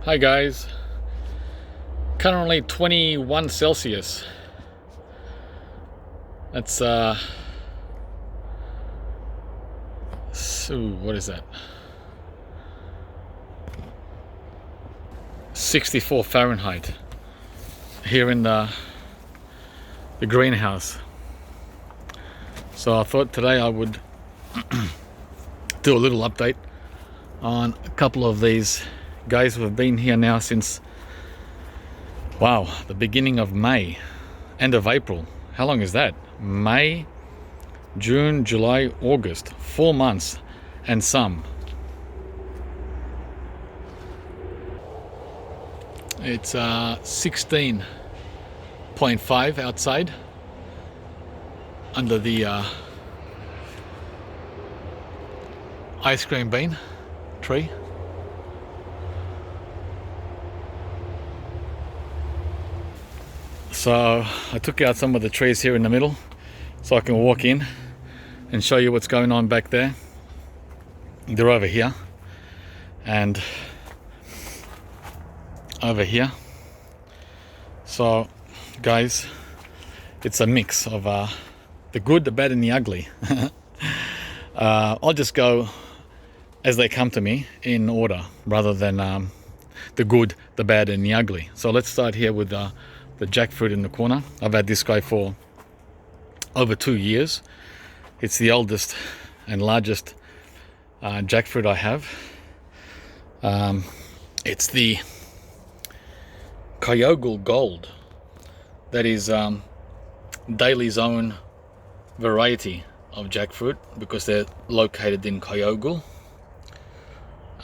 Hi guys, currently 21 Celsius. That's so what is that? 64 Fahrenheit here in the greenhouse. So I thought today I would do a little update on a couple of these guys who have been here now since, wow, the beginning of May, end of April. How long is that? May, June, July, August, 4 months and some. It's 16.5 outside under the ice cream bean tree. So I took out some of the trees here in the middle so I can walk in and show you what's going on back there. They're over here and over here. So guys, it's a mix of the good, the bad and the ugly. I'll just go as they come to me in order rather than the good, the bad and the ugly. So let's start here with the jackfruit in the corner. I've had this guy for over 2 years. It's the oldest and largest jackfruit I have. It's the Kyogle Gold. That is Daleys' own variety of jackfruit because they're located in Kyogle.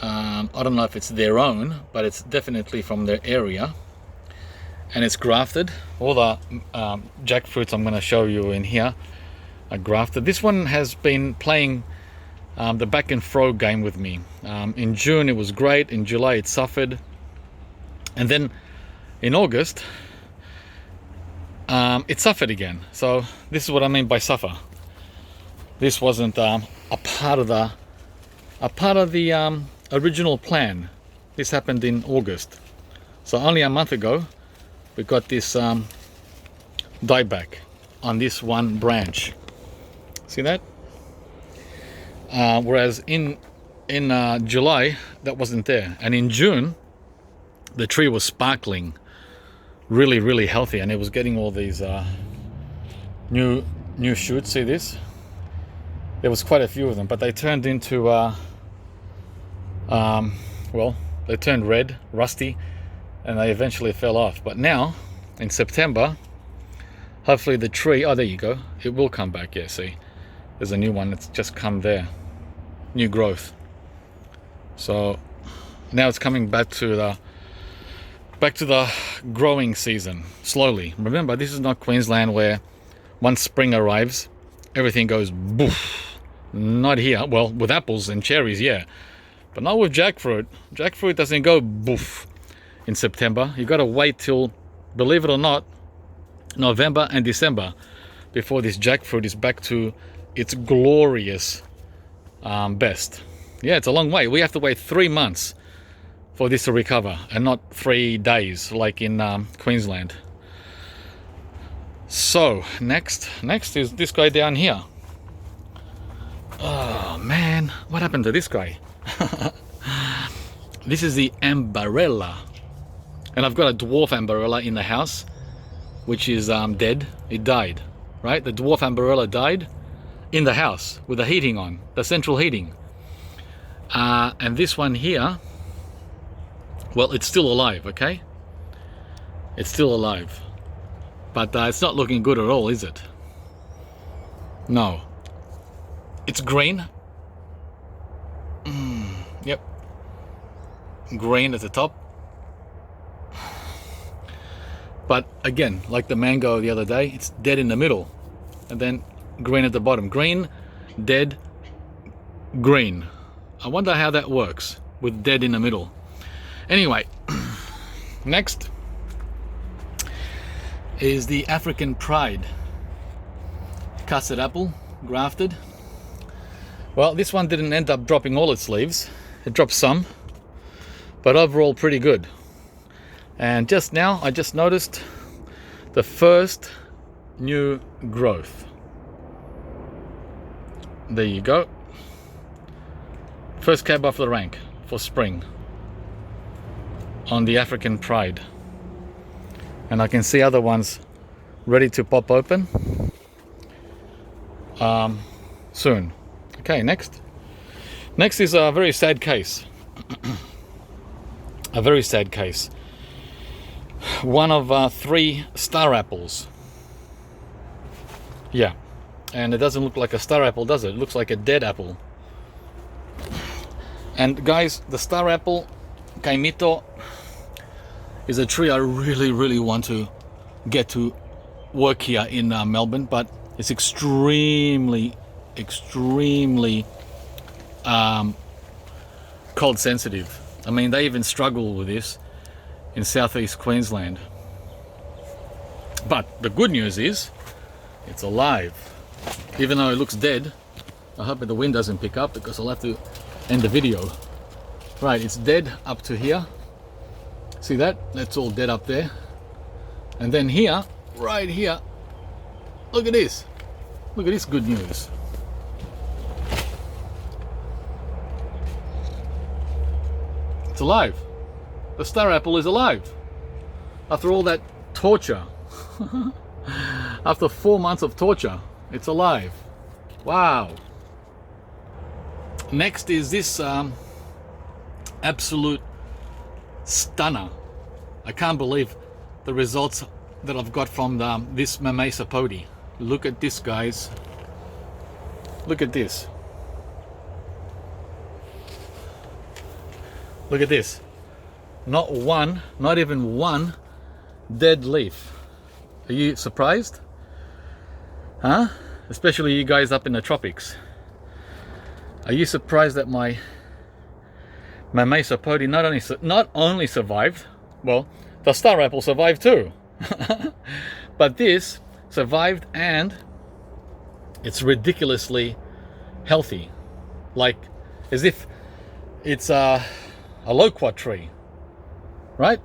I don't know if it's their own, but it's definitely from their area. And it's grafted. All the jackfruits I'm going to show you in here are grafted. This one has been playing the back and fro game with me. In June it was great, in July it suffered, and then in August it suffered again. So this is what I mean by suffer. This wasn't a part of the original plan. This happened in August. So only a month ago we got this dieback on this one branch. See that? Whereas in July that wasn't there, and in June the tree was sparkling, really healthy, and it was getting all these new shoots. See this? There was quite a few of them, but they turned into well, they turned red, rusty, and they eventually fell off. But now in September, hopefully the tree, oh there you go, it will come back. Yeah, see, there's a new one that's just come there, new growth. So now it's coming back to the growing season slowly. Remember, this is not Queensland where once spring arrives everything goes boof. Not here. Well, with apples and cherries, yeah, but not with jackfruit. Jackfruit doesn't go boof in September. You got to wait till, believe it or not, November and December before this jackfruit is back to its glorious best. Yeah, it's a long way. We have to wait 3 months for this to recover and not 3 days like in Queensland. So next is this guy down here. Oh man, what happened to this guy? This is the Ambarella. And I've got a dwarf Ambarella in the house, which is dead. It died, right? The dwarf Ambarella died in the house with the heating on, the central heating. And this one here, well, it's still alive, okay? It's still alive. But it's not looking good at all, is it? No. It's green. Yep. Green at the top. But again, like the mango the other day, it's dead in the middle and then green at the bottom. Green, dead, green. I wonder how that works with dead in the middle. Anyway, next is the African Pride custard apple, grafted. Well, this one didn't end up dropping all its leaves. It dropped some, but overall pretty good. And just now I just noticed the first new growth. There you go. First cab off the rank for spring on the African Pride. And I can see other ones ready to pop open soon. Okay, next is a very sad case. A very sad case. One of 3 star apples. Yeah, and it doesn't look like a star apple, does it? It looks like a dead apple. And guys, the star apple, Kaimito, is a tree I really want to get to work here in Melbourne, but it's extremely cold sensitive. I mean, they even struggle with this in southeast Queensland. But the good news is it's alive, even though it looks dead. I hope the wind doesn't pick up, because I'll have to end the video. Right, it's dead up to here. See that? That's all dead up there. And then here, right here, look at this. Look at this good news. It's alive. The star apple is alive. After all that torture. After 4 months of torture, it's alive. Wow. Next is this absolute stunner. I can't believe the results that I've got from this Mamey Sapodi. Look at this, guys. Look at this. Look at this. Not one, not even one dead leaf. Are you surprised? Huh? Especially you guys up in the tropics. Are you surprised that my Mamey Sapodi not only survived, well, the star apple survived too, but this survived, and it's ridiculously healthy, like as if it's a loquat tree, right?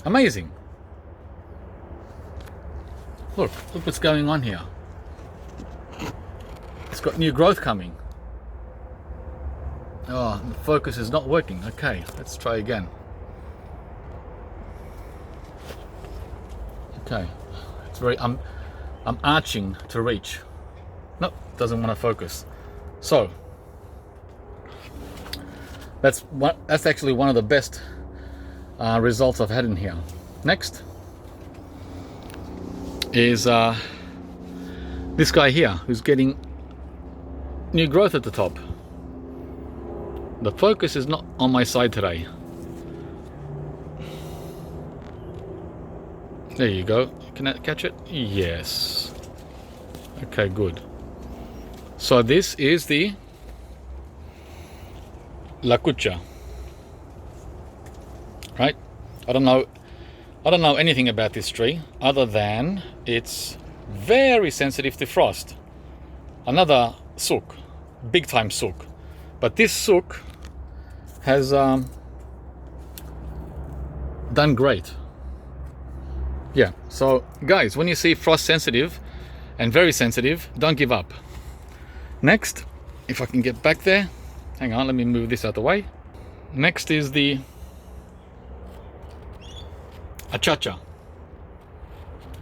Amazing. Look what's going on here. It's got new growth coming. Oh, the focus is not working. Okay, let's try again. Okay, it's very, I'm arching to reach. Nope, doesn't want to focus. So that's actually one of the best results I've had in here. Next is this guy here, who's getting new growth at the top. The focus is not on my side today. There you go. Can I catch it? Yes. Okay, good. So this is the Lacucha. Right? I don't know anything about this tree other than it's very sensitive to frost. Another sook, big time sook. But this sook has done great. Yeah, so guys, when you see frost sensitive and very sensitive, don't give up. Next, if I can get back there, hang on, let me move this out the way. Next is the Achacha,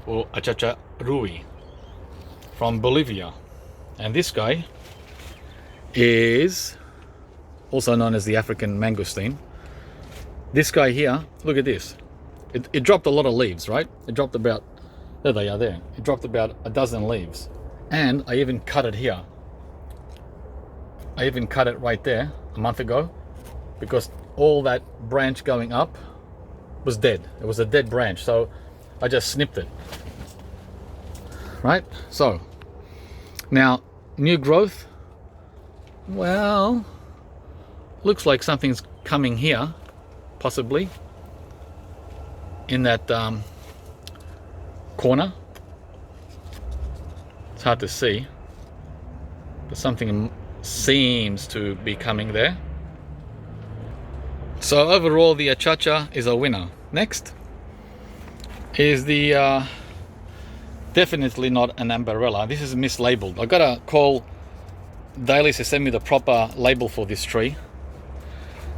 or Achacha Rui from Bolivia. And this guy is also known as the African mangosteen. This guy here, look at this. It dropped a lot of leaves, right? It dropped about, there they are there. It dropped about a dozen leaves. And I even cut it here. I even cut it right there a month ago, because all that branch going up was dead. It was a dead branch, so I just snipped it. Right? So, now, new growth, well, looks like something's coming here, possibly, in that corner. It's hard to see, but something seems to be coming there. So overall, the Achacha is a winner. Next is the definitely not an Ambarella. This is mislabeled. I gotta call Daleys to send me the proper label for this tree.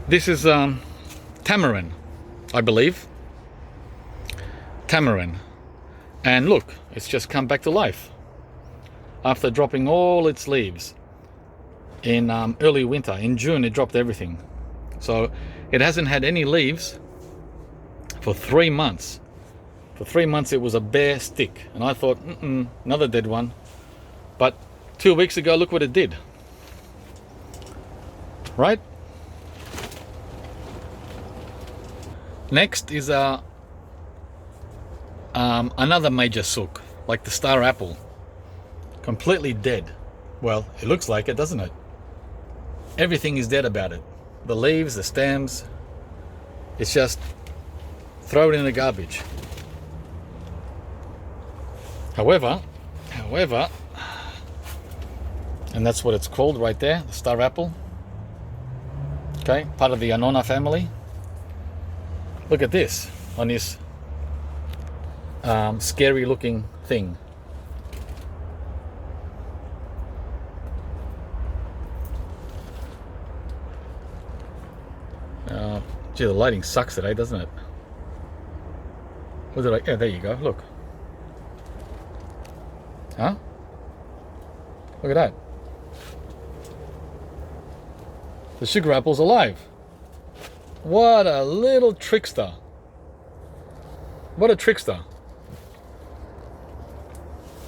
This is Tamarind, I believe. Tamarind. And look, it's just come back to life after dropping all its leaves in early winter. In June it dropped everything, so it hasn't had any leaves for 3 months. For 3 months it was a bare stick, and I thought, another dead one. But 2 weeks ago, look what it did. Right? Next is another major sook, like the star apple. Completely dead. Well, it looks like it, doesn't it? Everything is dead about it. The leaves, the stems. It's just throw it in the garbage. However, and that's what it's called right there, the star apple. Okay, part of the Anona family. Look at this on this scary looking thing. Gee, the lighting sucks today, doesn't it? What did I? Yeah, there you go. Look. Huh? Look at that. The sugar apple's alive. What a little trickster. What a trickster.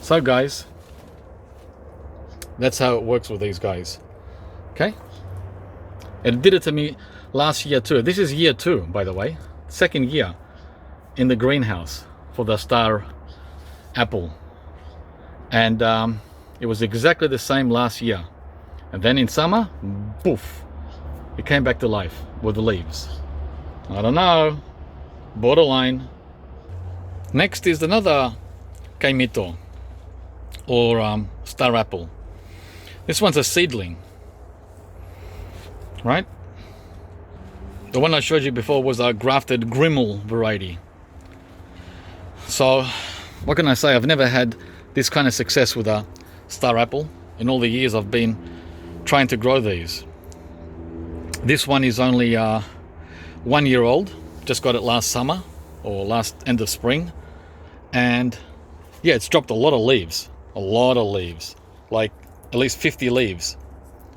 So guys, that's how it works with these guys. Okay? It did it to me last year too. This is year 2, by the way. Second year in the greenhouse for the star apple. And it was exactly the same last year. And then in summer, poof, it came back to life with the leaves. I don't know, borderline. Next is another kaimito, or star apple. This one's a seedling, right? The one I showed you before was a grafted Grimmel variety. So, what can I say? I've never had this kind of success with a star apple in all the years I've been trying to grow these. This one is only 1 year old. Just got it last summer, or last end of spring. And yeah, it's dropped a lot of leaves. A lot of leaves. Like at least 50 leaves.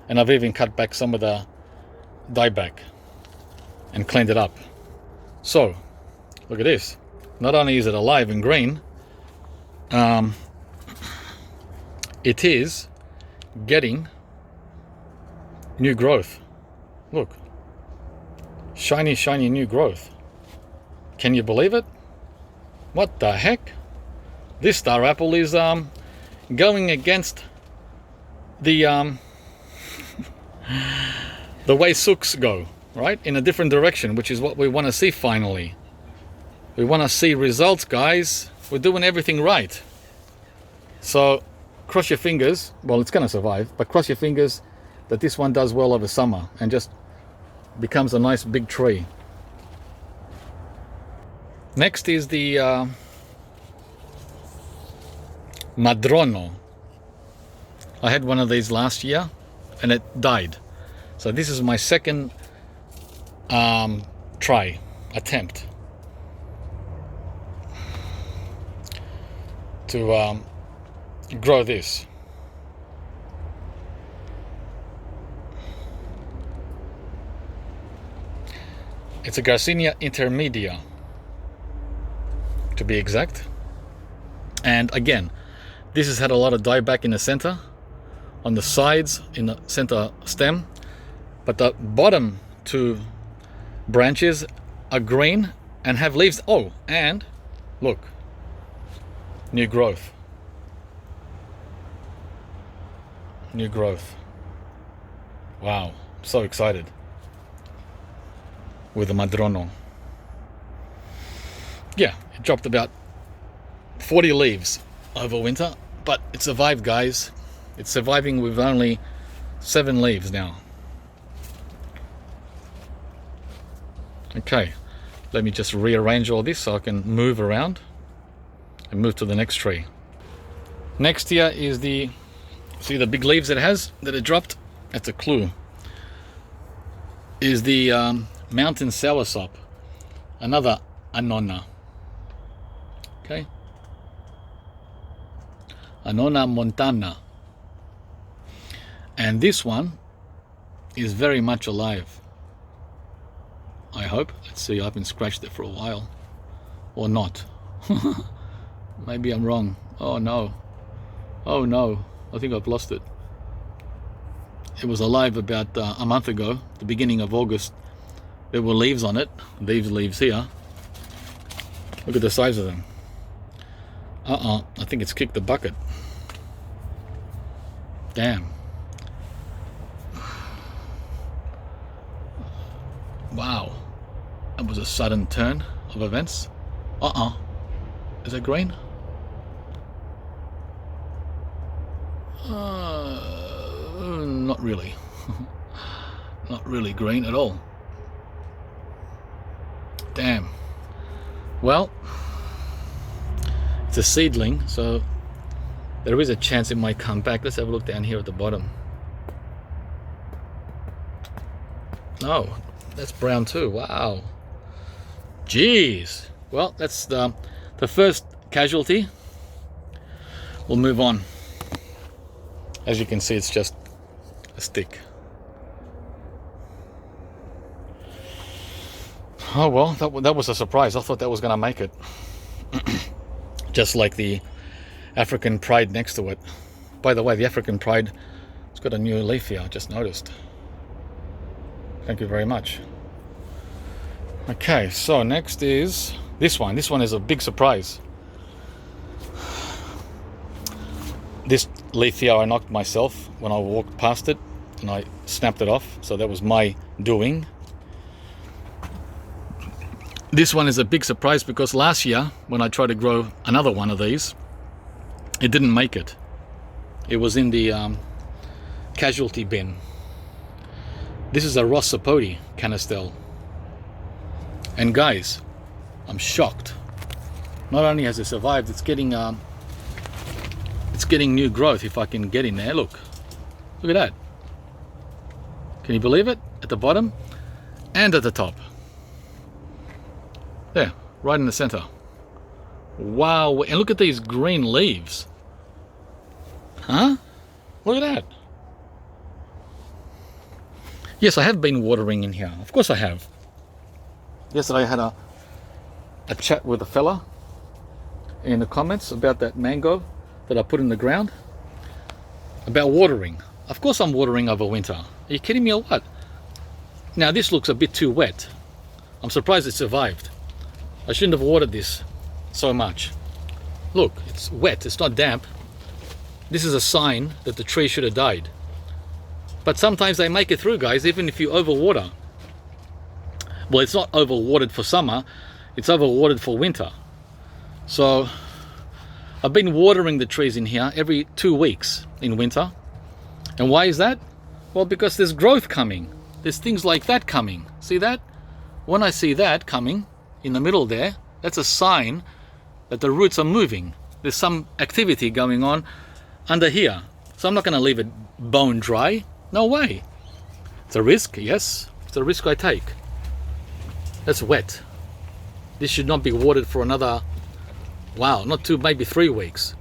And I've even cut back some of the dieback and cleaned it up. So, look at this. Not only is it alive and green, it is getting new growth. Look. Shiny, shiny new growth. Can you believe it? What the heck? This star apple is going against the the way sooks go, right? In a different direction, which is what we want to see finally. We want to see results, guys. We're doing everything right. So, cross your fingers. Well, it's going to survive, but cross your fingers that this one does well over summer and just becomes a nice big tree. Next is the Madrono. I had one of these last year and it died. So this is my second attempt to grow this. It's a Garcinia Intermedia, to be exact. And again, this has had a lot of dieback in the center, on the sides, in the center stem, but the bottom 2 branches are green and have leaves. Oh, and look, new growth. New growth. Wow, I'm so excited with the Madrono. Yeah, it dropped about 40 leaves over winter, but it survived, guys. It's surviving with only 7 leaves now. Okay, let me just rearrange all this so I can move around and move to the next tree. Next here is the, see the big leaves that it has, that it dropped? That's a clue. Is the mountain soursop, another Anona. Okay, Anona Montana. And this one is very much alive, I hope. Let's see, I haven't scratched it for a while. Or not. Maybe I'm wrong. Oh no. Oh no. I think I've lost it. It was alive about a month ago, the beginning of August. There were leaves on it. These leaves here. Look at the size of them. I think it's kicked the bucket. Damn. Wow. That was a sudden turn of events. Is it green? Not really. Not really green at all. Damn. Well, it's a seedling, so there is a chance it might come back. Let's have a look down here at the bottom. Oh, that's brown too. Wow. Jeez. Well, that's the first casualty. We'll move on. As you can see, it's just a stick. Oh well, that was a surprise. I thought that was gonna make it. Just like the African pride next to it. By the way, the African pride, it's got a new leaf here, I just noticed. Thank you very much. Okay, so next is this one. This one is a big surprise. This leaf here I knocked myself when I walked past it, and I snapped it off, so that was my doing. This one is a big surprise because last year when I tried to grow another one of these, it didn't make it. It was in the casualty bin. This is a Rossapodi canistel. And guys, I'm shocked. Not only has it survived, it's getting new growth. If I can get in there, look at that. Can you believe it? At the bottom and at the top. There, right in the center. Wow, and look at these green leaves. Huh? Look at that. Yes, I have been watering in here. Of course I have. Yesterday I had a chat with a fella in the comments about that mango that I put in the ground. About watering. Of course I'm watering over winter. Are you kidding me or what? Now this looks a bit too wet. I'm surprised it survived. I shouldn't have watered this so much. Look, it's wet, it's not damp. This is a sign that the tree should have died. But sometimes they make it through, guys, even if you overwater. Well, it's not overwatered for summer, it's overwatered for winter. So I've been watering the trees in here every 2 weeks in winter. And why is that? Well, because there's growth coming. There's things like that coming. See that? When I see that coming in the middle there, that's a sign that the roots are moving. There's some activity going on under here. So I'm not going to leave it bone dry. No way. It's a risk, yes. It's a risk I take. That's wet. This should not be watered for another, wow, not 2, maybe 3 weeks.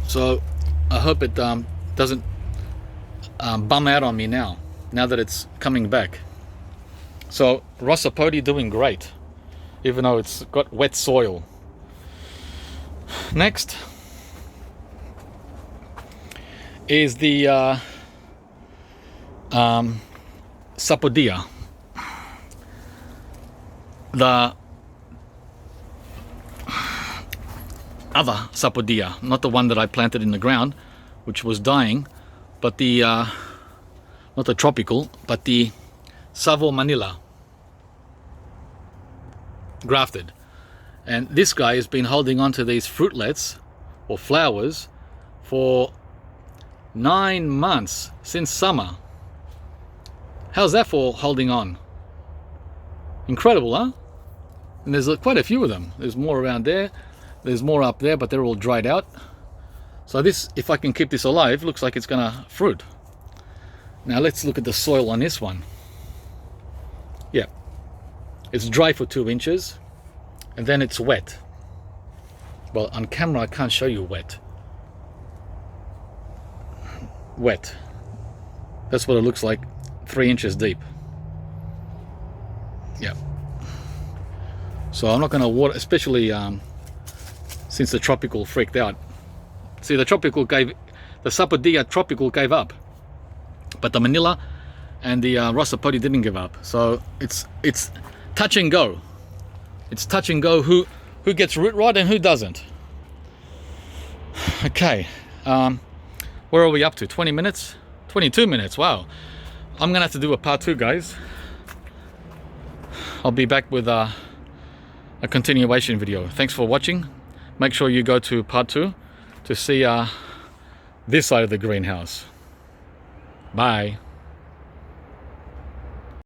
So I hope it doesn't bum out on me now that it's coming back. So Rossapodi doing great, even though it's got wet soil. Next is the Sapodia. The other Sapodia, not the one that I planted in the ground, which was dying, but the, not the tropical, but the Savo Manila, grafted. And this guy has been holding on to these fruitlets, or flowers, for 9 months, since summer. How's that for holding on? Incredible, huh? And there's quite a few of them. There's more around there. There's more up there, but they're all dried out. So this, if I can keep this alive, looks like it's gonna fruit. Now let's look at the soil on this one. Yeah, it's dry for 2 inches, and then it's wet. Well, on camera I can't show you wet. Wet. That's what it looks like, 3 inches deep. Yeah. So I'm not gonna water, especially since the tropical freaked out. See, the Sapodilla tropical gave up, but the Manila and the Rossapodi didn't give up. So it's touch and go. It's touch and go who gets root rot and who doesn't. Okay, where are we up to? 20 minutes? 22 minutes, wow. I'm gonna have to do a part 2, guys. I'll be back with a continuation video. Thanks for watching. Make sure you go to part 2 to see this side of the greenhouse. Bye.